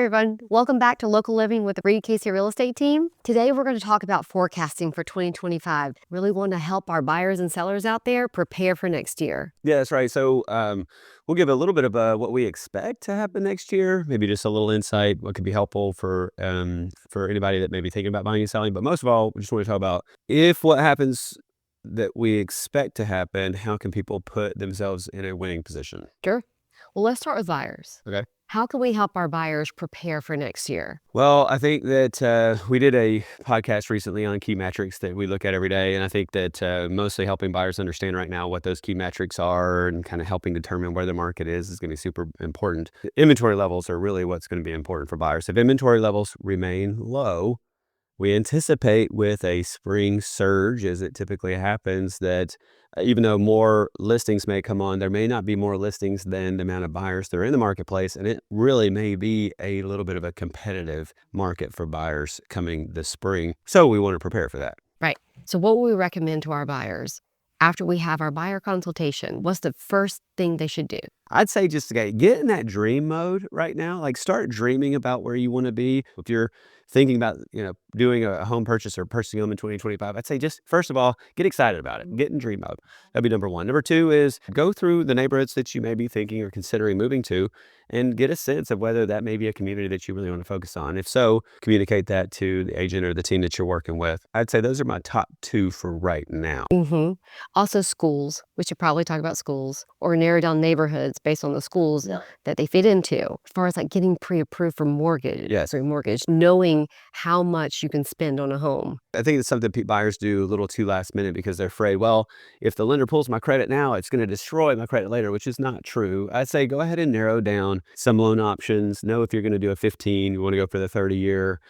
everyone. Welcome back to Local Living with the Reid Casey Real Estate Team. Today, we're going to talk about forecasting for 2025. Really want to help our buyers and sellers out there prepare for next year. Yeah, that's right. So we'll give a little bit of what we expect to happen next year, maybe just a little insight, what could be helpful for anybody that may be thinking about buying and selling. But most of all, we just want to talk about if what happens that we expect to happen, how can people put themselves in a winning position? Sure. Well, let's start with buyers. Okay. How can we help our buyers prepare for next year? Well, I think that we did a podcast recently on key metrics that we look at every day. And I think that mostly helping buyers understand right now what those key metrics are and kind of helping determine where the market is going to be super important. Inventory levels are really what's going to be important for buyers. If inventory levels remain low, we anticipate with a spring surge, as it typically happens, that even though more listings may come on, there may not be more listings than the amount of buyers that are in the marketplace. And it really may be a little bit of a competitive market for buyers coming this spring. So we want to prepare for that. Right. So what would we recommend to our buyers after we have our buyer consultation? What's the first thing they should do? I'd say just get in that dream mode right now. Like start dreaming about where you want to be. If you're thinking about, doing a home purchase or purchasing home in 2025, I'd say just first of all, get excited about it. Get in dream mode. That'd be number one. Number two is go through the neighborhoods that you may be thinking or considering moving to and get a sense of whether that may be a community that you really want to focus on. If so, communicate that to the agent or the team that you're working with. I'd say those are my top two for right now. Mm-hmm. Also schools. We should probably talk about schools or narrow down neighborhoods based on the schools that they fit into. As far as like getting pre-approved for mortgage, knowing how much you can spend on a home. I think it's something buyers do a little too last minute because they're afraid, well, if the lender pulls my credit now, it's going to destroy my credit later, which is not true. I'd say go ahead and narrow down some loan options. Know if you're going to do a 15, you want to go for the 30-year,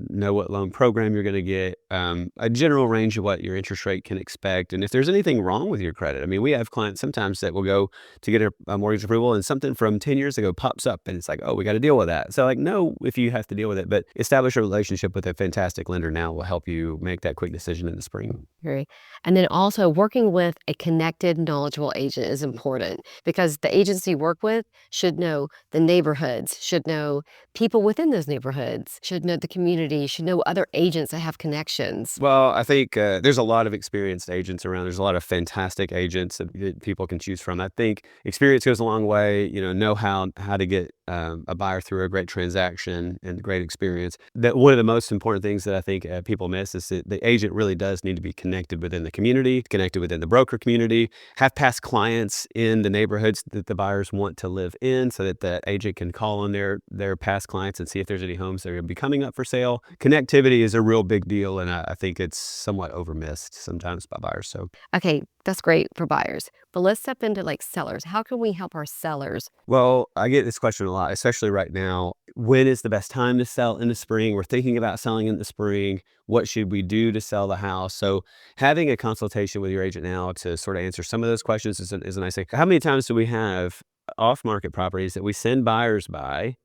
know what loan program you're going to get, a general range of what your interest rate can expect. And if there's anything wrong with your credit, I mean, we have clients sometimes that will go to get a mortgage approval and something from 10 years ago pops up and it's like, oh, we got to deal with that. So know if you have to deal with it, but establish a relationship with a fantastic lender now will help you make that quick decision in the spring. Great. And then also working with a connected, knowledgeable agent is important because the agency you work with should know the neighborhoods, should know people within those neighborhoods, should know the community, should know other agents that have connections. Well, I think there's a lot of experienced agents around. There's a lot of fantastic agents that people can choose from. I think experience goes a long way, know how to get a buyer through a great transaction and great experience. That one of the most important things that I think people miss is that the agent really does need to be connected within the community, connected within the broker community, have past clients in the neighborhoods that the buyers want to live in so that the agent can call on their past clients and see if there's any homes that are going to be coming up for sale. Connectivity is a real big deal, and I think it's somewhat overmissed sometimes by buyers. So, okay, that's great for buyers. But let's step into like sellers. How can we help our sellers? Well, I get this question a lot, especially right now. When is the best time to sell in the spring? We're thinking about selling in the spring. What should we do to sell the house? So having a consultation with your agent now to sort of answer some of those questions is a nice thing. How many times do we have off-market properties that we send buyers by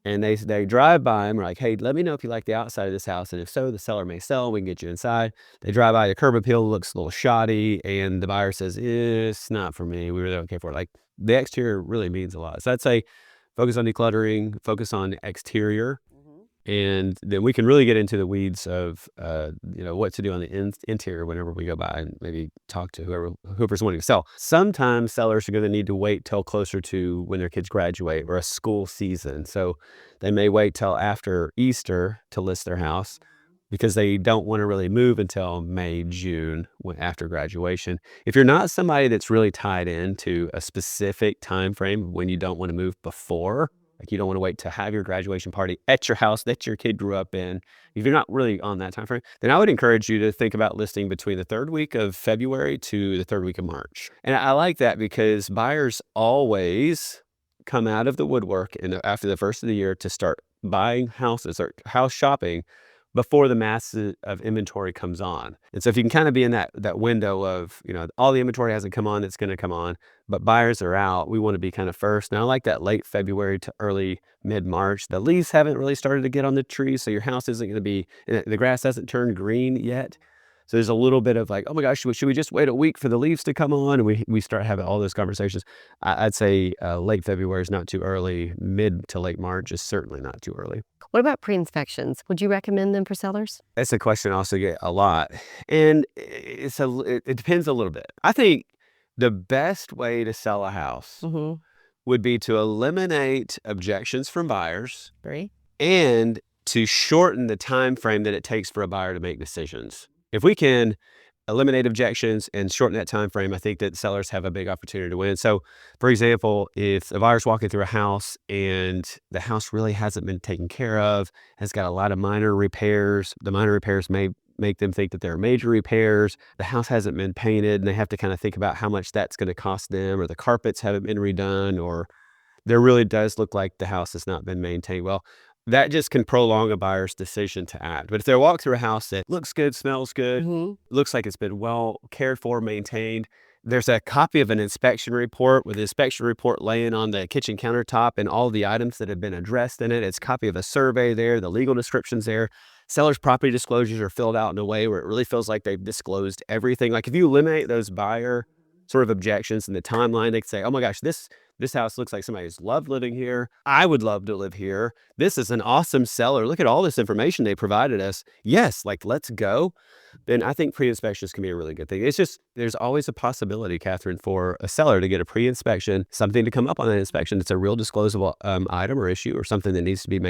and they drive by and we're like, hey, let me know if you like the outside of this house. And if so, the seller may sell. We can get you inside. They drive by, the curb appeal looks a little shoddy. And the buyer says, it's not for me. We really don't care for it. Like the exterior really means a lot. So I'd say focus on decluttering, focus on exterior. And then we can really get into the weeds of, what to do on the interior whenever we go by and maybe talk to whoever's wanting to sell. Sometimes sellers are going to need to wait till closer to when their kids graduate or a school season. So they may wait till after Easter to list their house because they don't want to really move until May, June after graduation. If you're not somebody that's really tied into a specific time frame when you don't want to move before, like you don't want to wait to have your graduation party at your house that your kid grew up in. If you're not really on that time frame, then I would encourage you to think about listing between the third week of February to the third week of March. And I like that because buyers always come out of the woodwork after the first of the year to start buying houses or house shopping before the mass of inventory comes on. And so if you can kind of be in that window of, all the inventory hasn't come on, it's going to come on, but buyers are out, we want to be kind of first. Now I like that late February to early mid-March. The leaves haven't really started to get on the trees, so your house isn't going to be, the grass hasn't turned green yet. So there's a little bit of like, oh my gosh, should we just wait a week for the leaves to come on? And we start having all those conversations. I'd say late February is not too early. Mid to late March is certainly not too early. What about pre-inspections? Would you recommend them for sellers? That's a question I also get a lot, and it depends a little bit. I think the best way to sell a house Mm-hmm. would be to eliminate objections from buyers Agree. and to shorten the time frame that it takes for a buyer to make decisions. If we can eliminate objections and shorten that time frame, I think that sellers have a big opportunity to win. So, for example, if a buyer's walking through a house and the house really hasn't been taken care of, has got a lot of minor repairs, the minor repairs may make them think that there are major repairs. The house hasn't been painted and they have to kind of think about how much that's going to cost them, or the carpets haven't been redone, or there really does look like the house has not been maintained well. That just can prolong a buyer's decision to act. But if they walk through a house that looks good, smells good, Mm-hmm. looks like it's been well cared for, maintained, there's a copy of an inspection report with the inspection report laying on the kitchen countertop and all the items that have been addressed in it. It's a copy of a survey there, the legal description's there. Seller's property disclosures are filled out in a way where it really feels like they've disclosed everything. Like if you eliminate those buyer sort of objections in the timeline, they can say, oh my gosh, this house looks like somebody's loved living here. I would love to live here. This is an awesome seller. Look at all this information they provided us. Yes, like let's go. Then I think pre-inspections can be a really good thing. It's just, there's always a possibility, Kathryn, for a seller to get a pre-inspection, something to come up on that inspection that's a real disclosable item or issue, or something that needs to be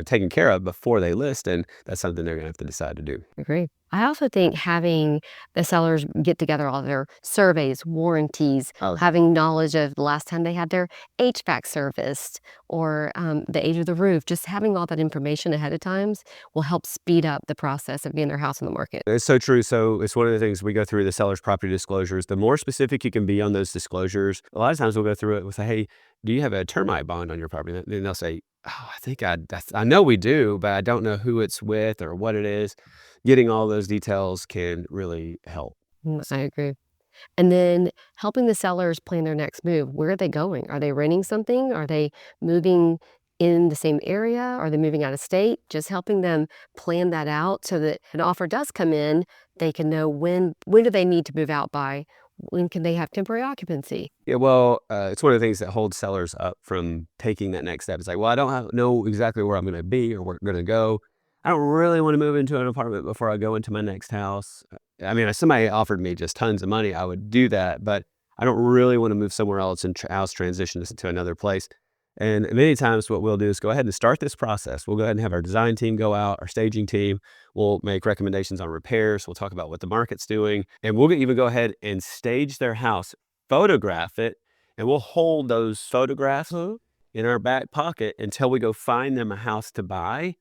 taken care of before they list. And that's something they're going to have to decide to do. Agree. I also think having the sellers get together all their surveys, warranties, having knowledge of the last time they had their HVAC serviced, or the age of the roof, just having all that information ahead of times will help speed up the process of getting their house on the market. It's so true. So it's one of the things we go through the seller's property disclosures. The more specific you can be on those disclosures, a lot of times we'll go through it and say, hey, do you have a termite bond on your property? And they'll say, oh, I think I know we do, but I don't know who it's with or what it is. Getting all those details can really help. I agree. And then helping the sellers plan their next move. Where are they going? Are they renting something? Are they moving in the same area? Are they moving out of state? Just helping them plan that out so that an offer does come in, they can know when do they need to move out by? When can they have temporary occupancy? Yeah, well, it's one of the things that holds sellers up from taking that next step. It's like, well, I don't know exactly where I'm going to be or where I'm going to go. I don't really want to move into an apartment before I go into my next house. I mean, if somebody offered me just tons of money, I would do that, but I don't really want to move somewhere else and house transition to another place. And many times what we'll do is go ahead and start this process. We'll go ahead and have our design team go out, our staging team. We'll make recommendations on repairs. We'll talk about what the market's doing. And we'll even go ahead and stage their house, photograph it, and we'll hold those photographs in our back pocket until we go find them a house to buy.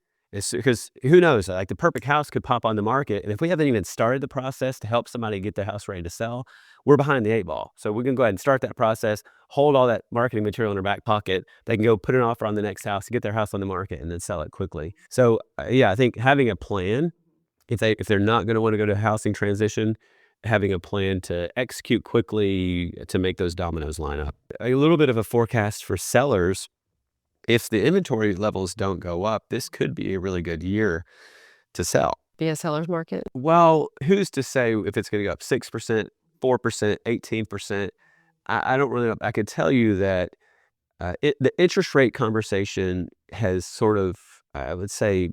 Because who knows, like the perfect house could pop on the market. And if we haven't even started the process to help somebody get their house ready to sell, we're behind the 8 ball. So we can go ahead and start that process, hold all that marketing material in their back pocket. They can go put an offer on the next house, get their house on the market, and then sell it quickly. So yeah, I think having a plan, if they're not going to want to go to housing transition, having a plan to execute quickly to make those dominoes line up. A little bit of a forecast for sellers. If the inventory levels don't go up, this could be a really good year to sell. Be a seller's market? Well, who's to say if it's going to go up 6%, 4%, 18%? I don't really know. I could tell you that the interest rate conversation has sort of, I would say,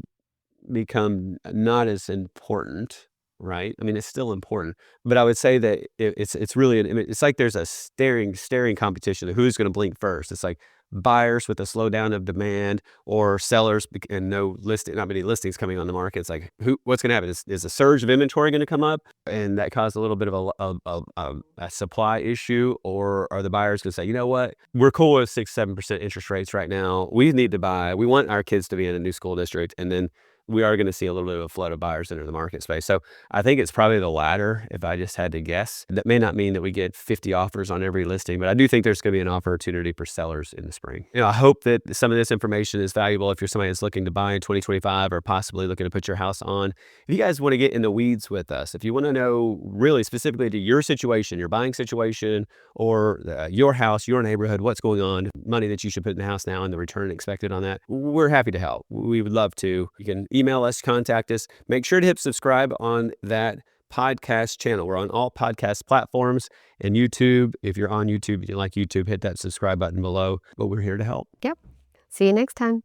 become not as important, right? I mean, it's still important, but I would say that it's really, it's like there's a staring competition of who's going to blink first. It's like buyers with a slowdown of demand, or sellers and not many listings coming on the market. It's like, what's going to happen? Is a surge of inventory going to come up and that caused a little bit of a supply issue? Or are the buyers going to say, you know what, we're cool with 6-7% interest rates right now. We need to buy. We want our kids to be in a new school district. And then we are going to see a little bit of a flood of buyers enter the market space. So I think it's probably the latter, if I just had to guess. That may not mean that we get 50 offers on every listing, but I do think there's going to be an opportunity for sellers in the spring. I hope that some of this information is valuable if you're somebody that's looking to buy in 2025 or possibly looking to put your house on. If you guys want to get in the weeds with us, if you want to know really specifically to your situation, your buying situation, or your house, your neighborhood, what's going on, money that you should put in the house now and the return expected on that, we're happy to help. We would love to. You can email us, contact us. Make sure to hit subscribe on that podcast channel. We're on all podcast platforms and YouTube. If you're on YouTube, if you like YouTube, hit that subscribe button below. But we're here to help. Yep. See you next time.